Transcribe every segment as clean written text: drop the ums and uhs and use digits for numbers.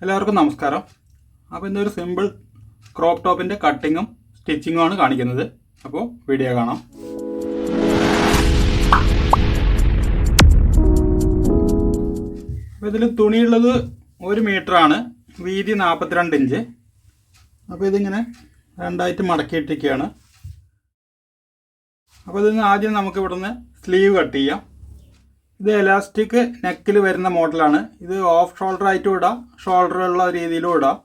എല്ലാവർക്കും നമസ്കാരം. അപ്പോൾ ഇന്നൊരു സിമ്പിൾ ക്രോപ്പ് ടോപ്പിൻ്റെ കട്ടിങ്ങും സ്റ്റിച്ചിങ്ങും ആണ് കാണിക്കുന്നത്. അപ്പോൾ വീഡിയോ കാണാം. അപ്പോൾ ഇതിൽ തുണിയുള്ളത് 1 മീറ്ററാണ്, വീതി 42 ഇഞ്ച്. അപ്പോൾ ഇതിങ്ങനെ രണ്ടായിട്ട് മടക്കിയിട്ടിരിക്കുകയാണ്. അപ്പോൾ ഇതിന് ആദ്യം നമുക്ക് ഇവിടുന്ന് സ്ലീവ് കട്ട് ചെയ്യാം. ഇത് എലാസ്റ്റിക് നെക്കിൽ വരുന്ന മോഡലാണ്. ഇത് ഓഫ് ഷോൾഡർ ആയിട്ടും ഇടാം, ഷോൾഡറുള്ള രീതിയിലും ഇടാം.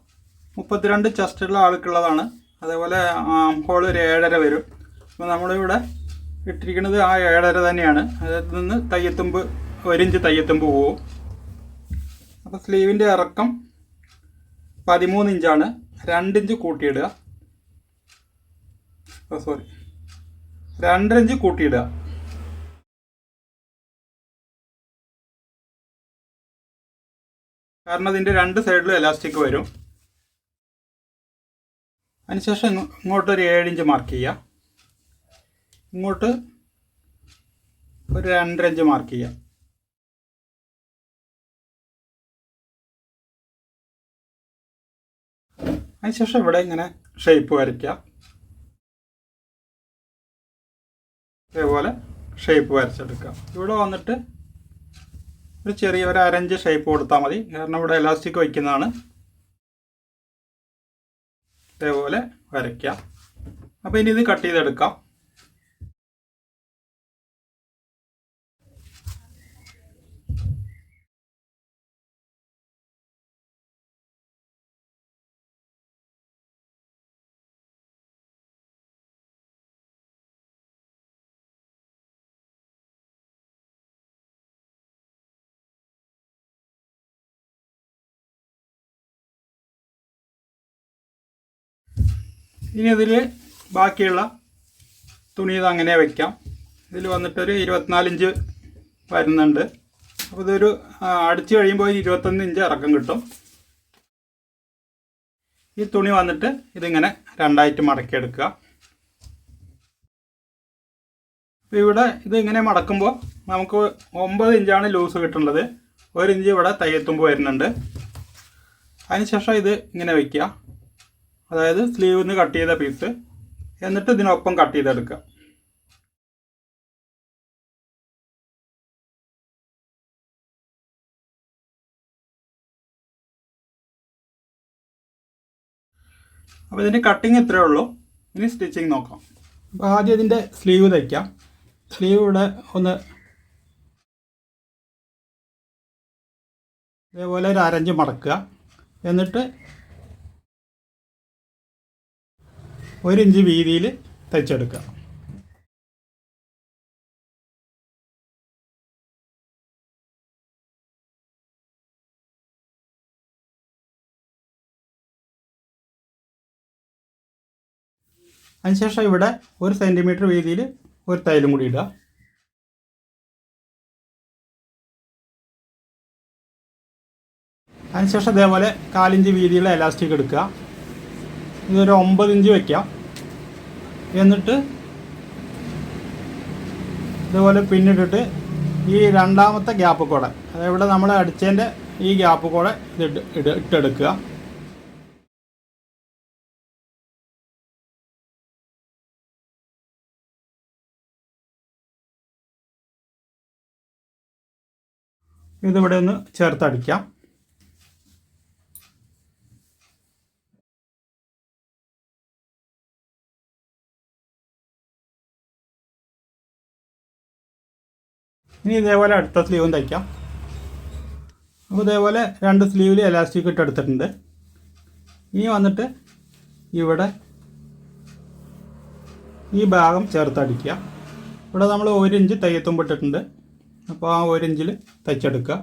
32 ചെസ്റ്റുള്ള ആൾക്കുള്ളതാണ്. അതേപോലെ ഹോൾ ഒരു 7.5 വരും. അപ്പോൾ നമ്മളിവിടെ ഇട്ടിരിക്കുന്നത് ആ 7.5 തന്നെയാണ്. അതിൽ നിന്ന് തയ്യത്തുമ്പ് 1 ഇഞ്ച് തയ്യത്തുമ്പ് പോവും. അപ്പോൾ സ്ലീവിൻ്റെ ഇറക്കം 13 ഇഞ്ചാണ്. 2 ഇഞ്ച് കൂട്ടിയിടുക. 2.5 ഇഞ്ച് കൂട്ടിയിടുക. കാരണം ഇതിൻ്റെ 2 സൈഡിലും എലാസ്റ്റിക് വരും. അതിനുശേഷം ഇങ്ങോട്ട് ഒരു 7 ഇഞ്ച് മാർക്ക് ചെയ്യുക. ഇങ്ങോട്ട് ഒരു 2.5 ഇഞ്ച് മാർക്ക് ചെയ്യുക. അതിനുശേഷം ഇവിടെ ഇങ്ങനെ ഷേപ്പ് വരയ്ക്കുക. ഇതേപോലെ ഷേപ്പ് വരച്ചെടുക്കുക. ഇവിടെ വന്നിട്ട് ഒരു ചെറിയ 1/2 ഇഞ്ച് ഷേപ്പ് കൊടുത്താൽ മതി, കാരണം ഇവിടെ എലാസ്റ്റിക് വയ്ക്കുന്നതാണ്. ഇതേപോലെ വരയ്ക്കുക. അപ്പോൾ ഇനി ഇത് കട്ട് ചെയ്തെടുക്കാം. ഇനി ഇതിൽ ബാക്കിയുള്ള തുണി ഇത് അങ്ങനെ വയ്ക്കാം. ഇതിൽ വന്നിട്ടൊരു 24 ഇഞ്ച് വരുന്നുണ്ട്. അപ്പോൾ ഇതൊരു അടിച്ച് കഴിയുമ്പോൾ 21 ഇഞ്ച് ഇറക്കം കിട്ടും. ഈ തുണി വന്നിട്ട് ഇതിങ്ങനെ രണ്ടായിട്ട് മടക്കിയെടുക്കുക. അപ്പോൾ ഇവിടെ ഇതിങ്ങനെ മടക്കുമ്പോൾ നമുക്ക് 9 ഇഞ്ചാണ് ലൂസ് കിട്ടുന്നത്. 1 ഇഞ്ച് ഇവിടെ തയ്യത്തുമ്പ് വരുന്നുണ്ട്. അതിനുശേഷം ഇത് ഇങ്ങനെ വയ്ക്കുക. അതായത് സ്ലീവിൽ നിന്ന് കട്ട് ചെയ്ത പീസ്, എന്നിട്ട് ഇതിനൊപ്പം കട്ട് ചെയ്തെടുക്കുക. അപ്പോൾ ഇതിൻ്റെ കട്ടിങ് ഇത്രയേ ഉള്ളൂ. ഇനി സ്റ്റിച്ചിങ് നോക്കാം. അപ്പോൾ ആദ്യം ഇതിൻ്റെ സ്ലീവ് തയ്ക്കാം. സ്ലീവ് ഇവിടെ ഒന്ന് ഇതേപോലെ ഒരു 1/2 ഇഞ്ച് മടക്കുക. എന്നിട്ട് 1 ഇഞ്ച് വീതിയിൽ തയ്ച്ചെടുക്കുക. അതിനുശേഷം ഇവിടെ 1 സെൻറ്റിമീറ്റർ വീതിയിൽ ഒരു തയ്യലും കൂടി ഇടുക. അതിനുശേഷം ഇതേപോലെ 1/4 ഇഞ്ച് വീതിയുള്ള എലാസ്റ്റിക് എടുക്കുക. ഇതൊരു 9 ഇഞ്ച് വയ്ക്കാം. എന്നിട്ട് ഇതുപോലെ പിന്നിട്ടിട്ട് ഈ രണ്ടാമത്തെ ഗ്യാപ്പ് കൂടെ, അതായത് നമ്മൾ അടിച്ചതിൻ്റെ ഈ ഗ്യാപ്പ് കൂടെ ഇട്ടെടുക്കുക. ഇതിവിടെ ഒന്ന് ചേർത്തടിക്കാം. ഇനി ഇതേപോലെ അടുത്ത സ്ലീവും തയ്ക്കാം. അപ്പോൾ ഇതേപോലെ 2 സ്ലീവിൽ എലാസ്റ്റിക് ഇട്ടെടുത്തിട്ടുണ്ട്. ഇനി വന്നിട്ട് ഇവിടെ ഈ ഭാഗം ചേർത്തടിക്കുക. ഇവിടെ നമ്മൾ 1 ഇഞ്ച് തയ്യത്തുമ്പ് ഇട്ടിട്ടുണ്ട്. അപ്പോൾ ആ 1 ഇഞ്ചിൽ തയ്ച്ചെടുക്കുക.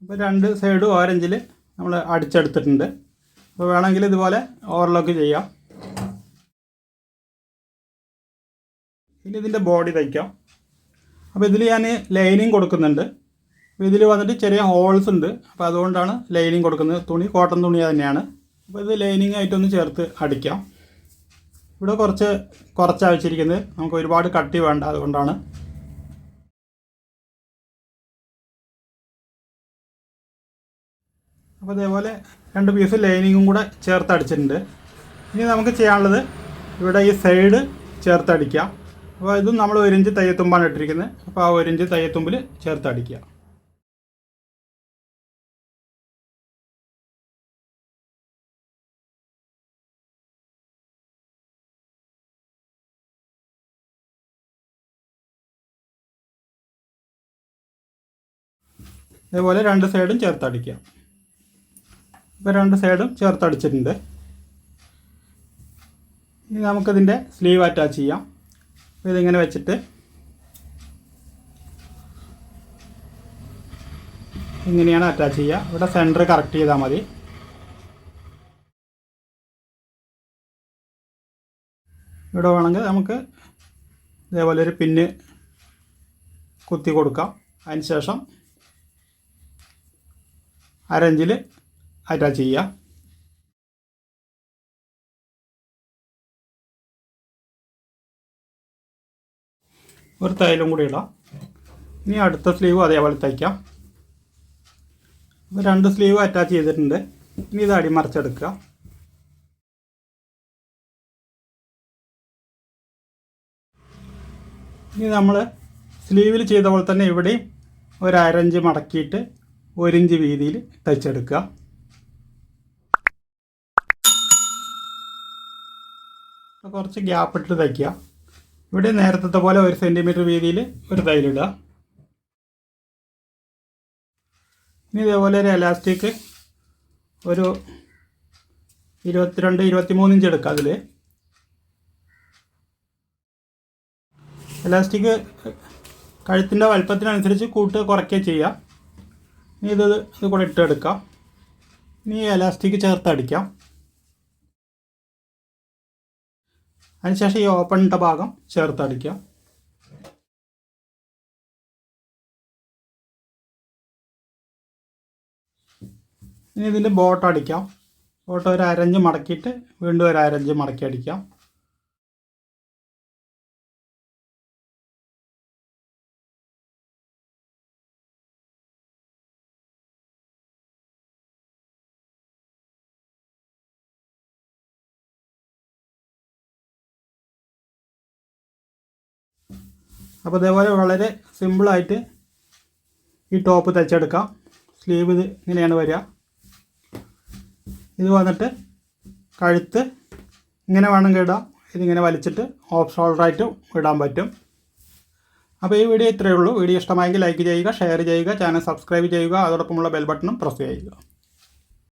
അപ്പോൾ 2 സൈഡും 1 ഇഞ്ചിൽ നമ്മൾ അടിച്ചെടുത്തിട്ടുണ്ട്. അപ്പോൾ വേണമെങ്കിൽ ഇതുപോലെ ഓവർലോക്ക് ചെയ്യാം. ഇനി ഇതിൻ്റെ ബോഡി തയ്ക്കാം. അപ്പോൾ ഇതിൽ ഞാൻ ലൈനിങ് കൊടുക്കുന്നുണ്ട്. അപ്പോൾ ഇതിൽ വന്നിട്ട് ചെറിയ ഹോൾസ് ഉണ്ട്. അപ്പോൾ അതുകൊണ്ടാണ് ലൈനിങ് കൊടുക്കുന്നത്. തുണി കോട്ടൺ തുണി തന്നെയാണ്. അപ്പോൾ ഇത് ലൈനിങ് ആയിട്ടൊന്ന് ചേർത്ത് അടിക്കാം. ഇവിടെ കുറച്ചാണ് വെച്ചിരിക്കുന്നത്, നമുക്ക് ഒരുപാട് കട്ടി വേണ്ട, അതുകൊണ്ടാണ്. അപ്പോൾ അതേപോലെ 2 പീസ് ലൈനിങ്ങും കൂടെ ചേർത്തടിച്ചിട്ടുണ്ട്. ഇനി നമുക്ക് ചെയ്യാനുള്ളത് ഇവിടെ ഈ സൈഡ് ചേർത്തടിക്കുക. അപ്പോൾ ഇതും നമ്മൾ 1 ഇഞ്ച് തയ്യത്തുമ്പാണ് ഇട്ടിരിക്കുന്നത്. അപ്പോൾ ആ 1 ഇഞ്ച് തയ്യത്തുമ്പിൽ ചേർത്തടിക്കുക. അതേപോലെ 2 സൈഡും ചേർത്തടിക്കുക. ഇപ്പോൾ 2 സൈഡും ചേർത്തടിച്ചിട്ടുണ്ട്. ഇനി നമുക്കിതിൻ്റെ സ്ലീവ് അറ്റാച്ച് ചെയ്യാം. അപ്പോൾ ഇതിങ്ങനെ വെച്ചിട്ട് ഇങ്ങനെയാണ് അറ്റാച്ച് ചെയ്യുക. ഇവിടെ സെൻറ്റർ കറക്റ്റ് ചെയ്താൽ മതി. ഇവിടെ വേണമെങ്കിൽ നമുക്ക് ഇതേപോലെ ഒരു പിന്ന് കുത്തി കൊടുക്കാം. അതിന് ശേഷം 1/2 ഇഞ്ചിൽ അറ്റാച്ച് ചെയ്യുക. ഒരു തയ്യലും കൂടി ഇടാം. ഇനി അടുത്ത സ്ലീവ് അതേപോലെ തയ്ക്കാം. അപ്പോൾ 2 സ്ലീവ് അറ്റാച്ച് ചെയ്തിട്ടുണ്ട്. ഇനി ഇത് അടിമറിച്ചെടുക്കുക. ഇനി നമ്മൾ സ്ലീവിൽ ചെയ്ത പോലെ തന്നെ ഇവിടെയും ഒരു 1/2 ഇഞ്ച് മടക്കിയിട്ട് 1 ഇഞ്ച് വീതിയിൽ തയ്ച്ചെടുക്കുക. കുറച്ച് ഗ്യാപ്പ് ഇട്ട് തയ്ക്കുക. ഇവിടെ നേരത്തെ പോലെ 1 സെൻറ്റിമീറ്റർ വീതിയിൽ ഒരു തയ്യലിടുക. ഇനി ഇതേപോലെ ഒരു എലാസ്റ്റിക് ഒരു 22-23 ഇഞ്ച് എടുക്കുക. അതിൽ എലാസ്റ്റിക് കഴുത്തിൻ്റെ വലുപ്പത്തിനനുസരിച്ച് കൂട്ടുക കുറയ്ക്കുകയും ചെയ്യുക. ഇനി ഇത് കൂടെ ഇട്ടെടുക്കാം. ഇനി എലാസ്റ്റിക് ചേർത്തടിക്കാം. അതിനുശേഷം ഈ ഓപ്പണിട്ട ഭാഗം ചേർത്തടിക്കാം. ഇനി ഇതിൻ്റെ ബോട്ട് അടിക്കാം. ബോട്ട് ഒരു 1/2 ഇഞ്ച് മടക്കിയിട്ട് വീണ്ടും ഒരു 1/2 ഇഞ്ച് മടക്കി അടിക്കാം. അപ്പോൾ അതേപോലെ വളരെ സിമ്പിളായിട്ട് ഈ ടോപ്പ് തയ്ച്ചെടുക്കാം. സ്ലീവ് ഇത് ഇങ്ങനെയാണ് വരിക. ഇത് വന്നിട്ട് കഴുത്ത് ഇങ്ങനെ വേണമെങ്കിൽ ഇടാം. ഇതിങ്ങനെ വലിച്ചിട്ട് ഓഫ് ഷോൾഡറായിട്ടും ഇടാൻ പറ്റും. അപ്പോൾ ഈ വീഡിയോ ഇത്രയേ ഉള്ളൂ. വീഡിയോ ഇഷ്ടമായെങ്കിൽ ലൈക്ക് ചെയ്യുക, ഷെയർ ചെയ്യുക, ചാനൽ സബ്സ്ക്രൈബ് ചെയ്യുക, അതോടൊപ്പമുള്ള ബെൽ ബട്ടണും പ്രസ് ചെയ്യുക.